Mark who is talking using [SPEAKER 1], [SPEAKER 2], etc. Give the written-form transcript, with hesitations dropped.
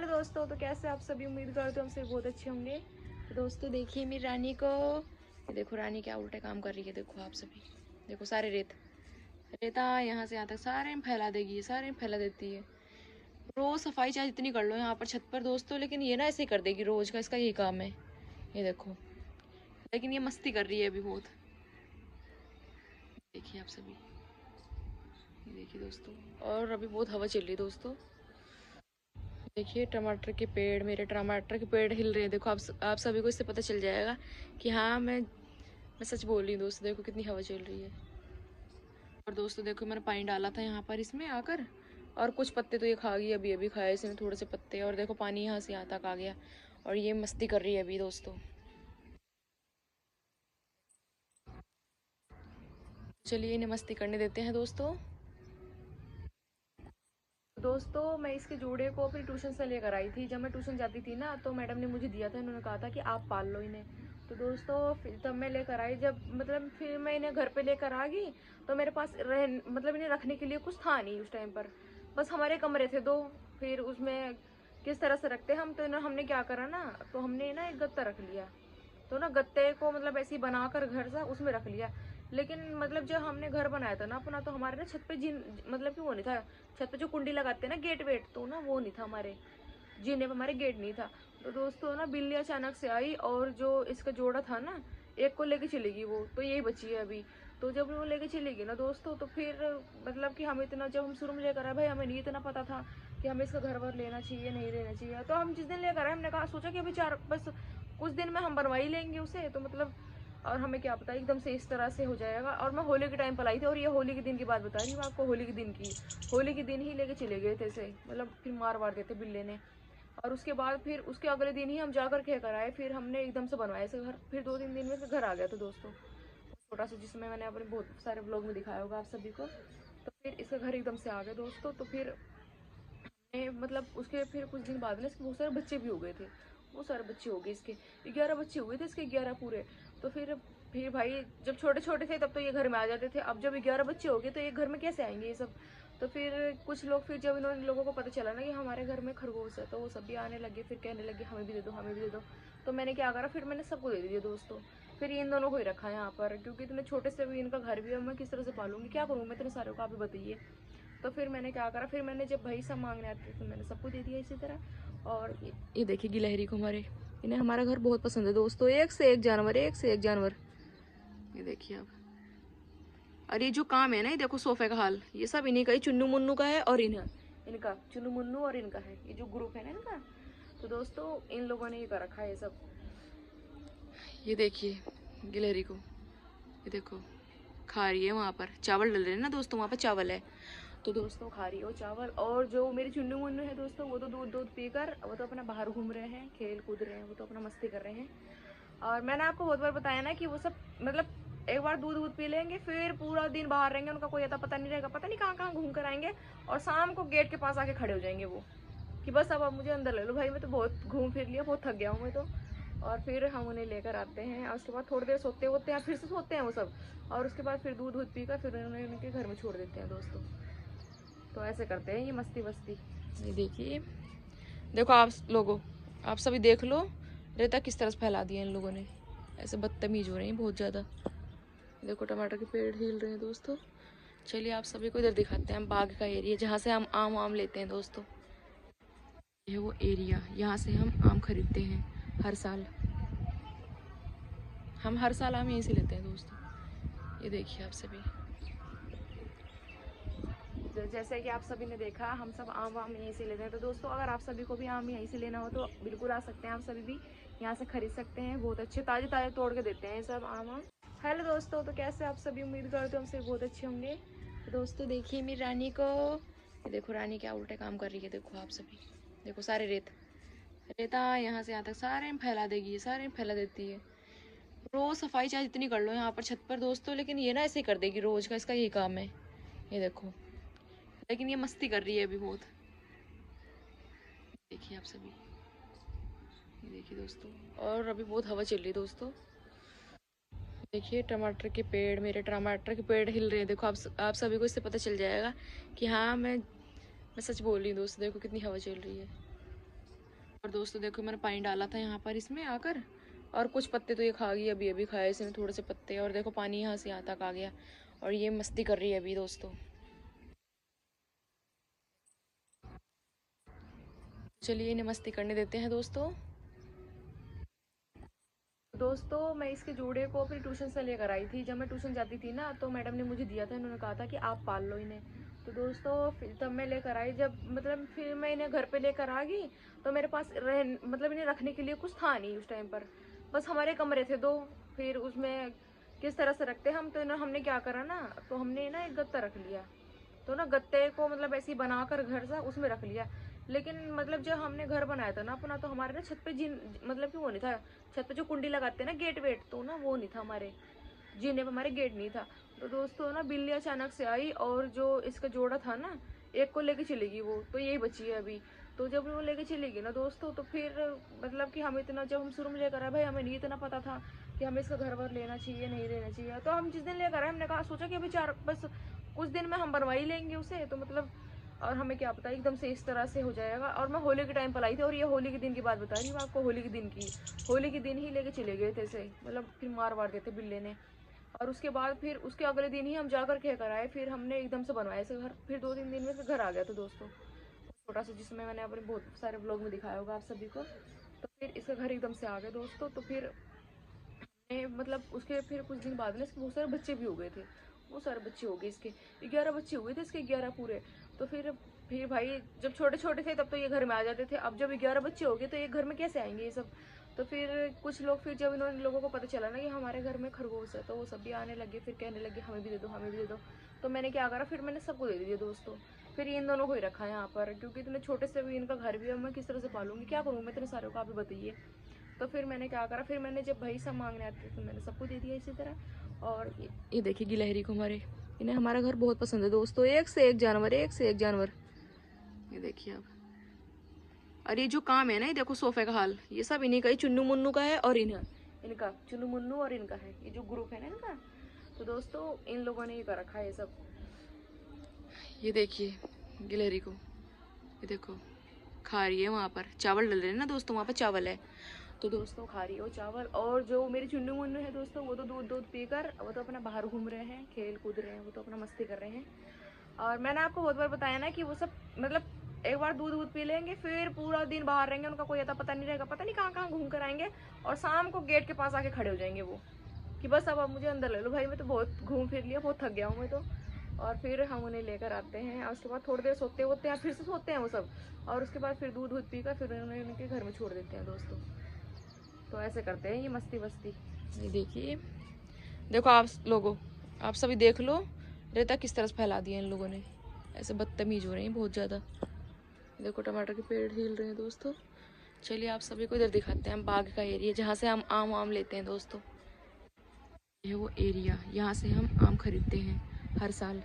[SPEAKER 1] Hello दोस्तों, तो कैसे आप सभी? उम्मीद करते हो हमसे बहुत अच्छे होंगे। तो दोस्तों देखिए मेरी रानी को, ये देखो रानी क्या उल्टे काम कर रही है। देखो आप सभी देखो, सारे रेता यहाँ से यहाँ तक सारे में फैला देगी, सारे में फैला देती है। रोज सफाई चाहे जितनी कर लो यहाँ पर छत पर दोस्तों, लेकिन ये ना ऐसे ही कर देगी रोज का, इसका यही काम है। ये देखो, लेकिन ये मस्ती कर रही है अभी बहुत। देखिए आप सभी, ये देखिए दोस्तों, और अभी बहुत हवा चल रही है दोस्तों। देखिए टमाटर के पेड़, मेरे टमाटर के पेड़ हिल रहे हैं। देखो आप सभी को इससे पता चल जाएगा कि हाँ मैं सच बोल रही हूँ दोस्तों। देखो कितनी हवा चल रही है। और दोस्तों देखो, मैंने पानी डाला था यहाँ पर इसमें आकर, और कुछ पत्ते तो ये खा गई, अभी अभी खाए इसने थोड़े से पत्ते। और देखो पानी यहाँ से यहाँ तक आ गया, और ये मस्ती कर रही है अभी दोस्तों। चलिए इन्हें मस्ती करने देते हैं दोस्तों। दोस्तों मैं इसके जोड़े को अपनी ट्यूशन से लेकर आई थी। जब मैं ट्यूशन जाती थी ना, तो मैडम ने मुझे दिया था, इन्होंने कहा था कि आप पाल लो इन्हें। तो दोस्तों फिर तब मैं लेकर आई, जब मतलब फिर मैं इन्हें घर पे लेकर आ गई, तो मेरे पास मतलब इन्हें रखने के लिए कुछ था नहीं उस टाइम पर। बस हमारे कमरे थे दो, फिर उसमें किस तरह से रखते हम, तो हमने क्या करा ना, तो हमने ना एक गत्ता रख लिया। तो ना गत्ते को मतलब ऐसे ही बनाकर घर सा उसमें रख लिया। लेकिन मतलब जब हमने घर बनाया था ना अपना, तो हमारे ना छत पे जिन मतलब कि वो नहीं था। छत पे जो कुंडी लगाते हैं ना, गेट वेट, तो ना वो नहीं था हमारे जीने पे, हमारे गेट नहीं था। तो दोस्तों ना बिल्ली अचानक से आई, और जो इसका जोड़ा था ना, एक को लेके चलेगी वो, तो यही बची है अभी। तो जब वो लेके चलेगी ना दोस्तों, तो फिर मतलब कि हम इतना, जब हम शुरू में लेकर आए भाई, हमें नहीं इतना पता था कि हमें इसका घर वर लेना चाहिए नहीं लेना चाहिए। तो हम जिस दिन लेकर आए, हमने कहा सोचा कि अभी चार बस कुछ दिन में हम बनवा ही लेंगे उसे, तो मतलब और हमें क्या पता एकदम से इस तरह से हो जाएगा। और मैं होली के टाइम पर लाई थी, और ये होली के दिन की बात बता रही हूँ आपको, होली के दिन की। होली के दिन ही लेके चले गए थे इसे, मतलब फिर मार वार देते बिल्ले ने। और उसके बाद फिर उसके अगले दिन ही हम जाकर कह कर आए, फिर हमने एकदम से बनवाया इसे घर। फिर 2-3 दिन में घर आ गया था दोस्तों, छोटा सा, जिसमें मैंने अपने बहुत सारे ब्लॉग में दिखाया होगा आप सभी को। तो फिर इसका घर एकदम से आ गया दोस्तों। तो फिर मतलब उसके फिर कुछ दिन बाद में इसके बहुत सारे बच्चे भी हो गए थे। बहुत सारे बच्चे हो गए इसके, 11 बच्चे हो गए थे इसके, 11 पूरे। तो फिर भाई जब छोटे छोटे थे तब तो ये घर में आ जाते थे, अब जब 11 बच्चे हो गए तो ये घर में कैसे आएंगे ये सब। तो फिर कुछ लोग, फिर जब इन लोगों को पता चला ना कि हमारे घर में खरगोश है, तो वो सब भी आने लगे, फिर कहने लगे हमें भी दे दो, हमें भी दे दो। तो मैंने क्या करा, फिर मैंने सबको दे दिया दोस्तों। फिर इन दोनों को ही रखा यहाँ पर, क्योंकि इतने छोटे से भी इनका घर भी है, मैं किस तरह से पालूंगी, क्या करूँगी मैं इतने सारे को, आप ही बताइए। तो फिर मैंने क्या करा, फिर मैंने जब भाई सब मांगने आते थे तो मैंने सबको दे दिया इसी तरह। और ये देखिए गिलहरी को, हमारे इन्हें हमारा घर बहुत पसंद है दोस्तों, एक से एक जानवर, एक से एक जानवर। ये देखिए अब, और ये जो काम है ना, ये देखो सोफे का हाल, ये सब इन्हीं का ही, चुन्नू मुन्नू का है, और इनका चुन्नू मुन्नू और इनका है, ये जो ग्रुप है ना इनका। तो दोस्तों इन लोगों ने ये कर रखा है ये सब। ये देखिए गिलहरी को, ये देखो खा रही है, वहाँ पर चावल डल रहे हैं ना दोस्तों, वहाँ पर चावल है। तो दोस्तों खा रही है वो चावल। और जो मेरे चुन्नू मुन्नू है दोस्तों, वो तो दूध दूध पीकर वो तो अपना बाहर घूम रहे हैं, खेल कूद रहे हैं, वो तो अपना मस्ती कर रहे हैं। और मैंने आपको बहुत बार बताया ना कि वो सब मतलब एक बार दूध दूध पी लेंगे, फिर पूरा दिन बाहर रहेंगे, उनका कोई अता पता नहीं रहेगा, पता नहीं कहाँ कहाँ घूम कर आएंगे। और शाम को गेट के पास आके खड़े हो जाएंगे वो, कि बस अब मुझे अंदर ले लो भाई, मैं तो बहुत घूम फिर लिया, बहुत थक गया हूँ मैं तो। और फिर हम उन्हें लेकर आते हैं, और उसके बाद थोड़ी देर सोते होते हैं, फिर से सोते हैं वो सब। और उसके बाद फिर दूध दूध पीकर फिर उन्हें उनके घर में छोड़ देते हैं दोस्तों। तो ऐसे करते हैं ये मस्ती वस्ती। ये देखिए, देखो आप लोगों, आप सभी देख लो, रेता किस तरह से फैला दिया इन लोगों ने, ऐसे बदतमीज हो रहे हैं बहुत ज़्यादा। देखो टमाटर के पेड़ हिल रहे हैं दोस्तों। चलिए आप सभी को इधर दिखाते हैं, हम बाग का एरिया जहाँ से हम आम लेते हैं दोस्तों। ये वो एरिया, यहाँ से हम आम खरीदते हैं हर साल, हम हर साल आम यहीं से लेते हैं दोस्तों। ये देखिए आप सभी, जैसे कि आप सभी ने देखा, हम सब आम वाम यहीं से लेते हैं। तो दोस्तों अगर आप सभी को भी आम यहीं से लेना हो तो बिल्कुल आ सकते हैं, आप सभी भी यहाँ से खरीद सकते हैं, बहुत अच्छे ताजे ताजे तोड़ के देते हैं सब आम। हेलो दोस्तों, तो कैसे आप सभी? उम्मीद करते हो हमसे बहुत अच्छे होंगे। तो दोस्तों देखिए मेरी रानी को, ये देखो रानी क्या उल्टे काम कर रही है। देखो आप सभी देखो, सारे रेता यहाँ से यहाँ तक सारे में फैला देगी, सारे में फैला देती है। रोज सफाई चाहे जितनी कर लो यहाँ पर छत पर दोस्तों, लेकिन ये ना ऐसे ही कर देगी रोज का, इसका यही काम है। ये देखो, लेकिन ये मस्ती कर रही है अभी बहुत। देखिए आप सभी, ये देखिए दोस्तों, और अभी बहुत हवा चल रही है दोस्तों। देखिए टमाटर के पेड़, मेरे टमाटर के पेड़ हिल रहे हैं। देखो आप सभी को इससे पता चल जाएगा कि हाँ मैं सच बोल रही हूँ दोस्तों। देखो कितनी हवा चल रही है। और दोस्तों देखो मैंने पानी डाला था यहाँ पर इसमें आकर, और कुछ पत्ते तो ये खा गई, अभी अभी खाए इसने थोड़े से पत्ते, और देखो पानी यहाँ से यहाँ तक आ गया, और ये मस्ती कर रही है अभी दोस्तों। चलिए इन्हें मस्ती करने देते हैं दोस्तों। दोस्तों मैं इसके जोड़े को अपनी ट्यूशन से लेकर आई थी। जब मैं ट्यूशन जाती थी ना तो मैडम ने मुझे दिया था, इन्होंने कहा था कि आप पाल लो इन्हें। तो दोस्तों फिर तब मैं लेकर आई, जब मतलब फिर मैं इन्हें घर पे लेकर आ गई तो मेरे पास मतलब इन्हें रखने के लिए कुछ था नहीं उस टाइम पर, बस हमारे कमरे थे दो, फिर उसमें किस तरह से रखते हम, तो हमने क्या करा ना, तो हमने ना एक गत्ता रख लिया, तो ना गत्ते को मतलब ऐसे ही बनाकर घर सा उसमें रख लिया। लेकिन मतलब जब हमने घर बनाया था ना अपना, तो हमारे ना छत पे जिन मतलब कि वो नहीं था, छत पे जो कुंडी लगाते हैं ना गेट वेट, तो ना वो नहीं था हमारे जीने पे, हमारे गेट नहीं था। तो दोस्तों ना बिल्ली अचानक से आई और जो इसका जोड़ा था ना, एक को लेके चली गई वो, तो यही बची है अभी। तो जब वो लेके चली गई ना दोस्तों, तो फिर मतलब कि हम इतना, जब हम शुरू में लेकर आए भाई हमें नहीं इतना पता था कि हमें इसका घर वर लेना चाहिए नहीं लेना चाहिए, तो हम जिस दिन लेकर आए हमने कहा सोचा कि अभी चार बस कुछ दिन में हम बनवा ही लेंगे उसे, तो मतलब और हमें क्या पता एकदम से इस तरह से हो जाएगा। और मैं होली के टाइम पर आई थी, और ये होली के दिन की बात बता रही हूँ आपको, होली के दिन की, होली के दिन ही लेके चले गए थे से, मतलब फिर मार वार देते बिल्ले ने। और उसके बाद फिर उसके अगले दिन ही हम जाकर कह कर आए, फिर हमने एकदम से बनवाया इसे घर, फिर 2-3 दिन में फिर घर आ गया था दोस्तों, छोटा सा, जिसमें मैंने अपने बहुत सारे ब्लॉग में दिखाया होगा आप सभी को। तो फिर इसका घर एकदम से आ गया दोस्तों। तो फिर मतलब उसके फिर कुछ दिन बाद में इसके बहुत सारे बच्चे भी हो गए थे, बहुत सारे बच्चे हो गए इसके, 11 बच्चे हुए थे इसके, 11 पूरे। तो फिर भाई जब छोटे छोटे थे तब तो ये घर में आ जाते थे, अब जब 11 बच्चे हो गए तो ये घर में कैसे आएंगे ये सब। तो फिर कुछ लोग, फिर जब इन्होंने लोगों को पता चला ना कि हमारे घर में खरगोश है, तो वो सब भी आने लगे, फिर कहने लगे हमें भी दे दो हमें भी दे दो। तो मैंने क्या करा, फिर मैंने सबको दे दिया दोस्तों। फिर इन दोनों को ही रखा है यहाँ पर, क्योंकि इतने छोटे से भी इनका घर भी है, मैं किस तरह से पालूंगी, क्या करूँगी मैं इतने सारे को, आप ही बताइए। तो फिर मैंने क्या करा, फिर मैंने जब भाई सब मांगने आते तो मैंने सबको दे दिया इसी तरह। और ये देखिए गिलहरी को, हमारे इन्हें हमारा घर बहुत पसंद है दोस्तों, एक से एक जानवर, एक से एक जानवर, ये देखिए आप। और ये जो काम है ना, ये देखो सोफे का हाल, ये सब इन्हीं का, ही चुन्नू मुन्नू का है, और इनका चुन्नू मुन्नू और इनका है, ये जो ग्रुप है ना इनका। तो दोस्तों इन लोगों ने ये कर रखा है ये सब। ये देखिए गिलहरी को, ये देखो खा रही है, वहाँ पर चावल डल रहे हैं ना दोस्तों, वहाँ पर चावल है, तो दोस्तों खा रही है वो चावल। और जो मेरी चुन्नू मुन्नू है दोस्तों, वो तो दूध दूध पीकर वो तो अपना बाहर घूम रहे हैं, खेल कूद रहे हैं, वो तो अपना मस्ती कर रहे हैं। और मैंने आपको बहुत बार बताया ना कि वो सब मतलब एक बार दूध दूध पी लेंगे फिर पूरा दिन बाहर रहेंगे, उनका कोई अता पता नहीं रहेगा, पता नहीं कहाँ कहाँ घूम कर आएंगे, और शाम को गेट के पास आके खड़े हो जाएंगे वो, कि बस अब मुझे अंदर ले लो भाई, मैं तो बहुत घूम फिर लिया, बहुत थक गया हूँ मैं तो। और फिर हम उन्हें लेकर आते हैं, और उसके बाद थोड़ी देर सोते होते हैं, फिर से सोते हैं वो सब, और उसके बाद फिर दूध दूध पीकर फिर उन्हें उनके घर में छोड़ देते हैं दोस्तों। तो ऐसे करते हैं ये मस्ती वस्ती। ये देखिए, देखो आप लोगों, आप सभी देख लो, रेता किस तरह से फैला दिया इन लोगों ने, ऐसे बदतमीज हो रहे हैं बहुत ज़्यादा। देखो टमाटर के पेड़ हिल रहे हैं दोस्तों। चलिए आप सभी को इधर दिखाते हैं, हम बाग का एरिया जहाँ से हम आम लेते हैं दोस्तों। ये वो एरिया, यहाँ से हम आम खरीदते हैं हर साल।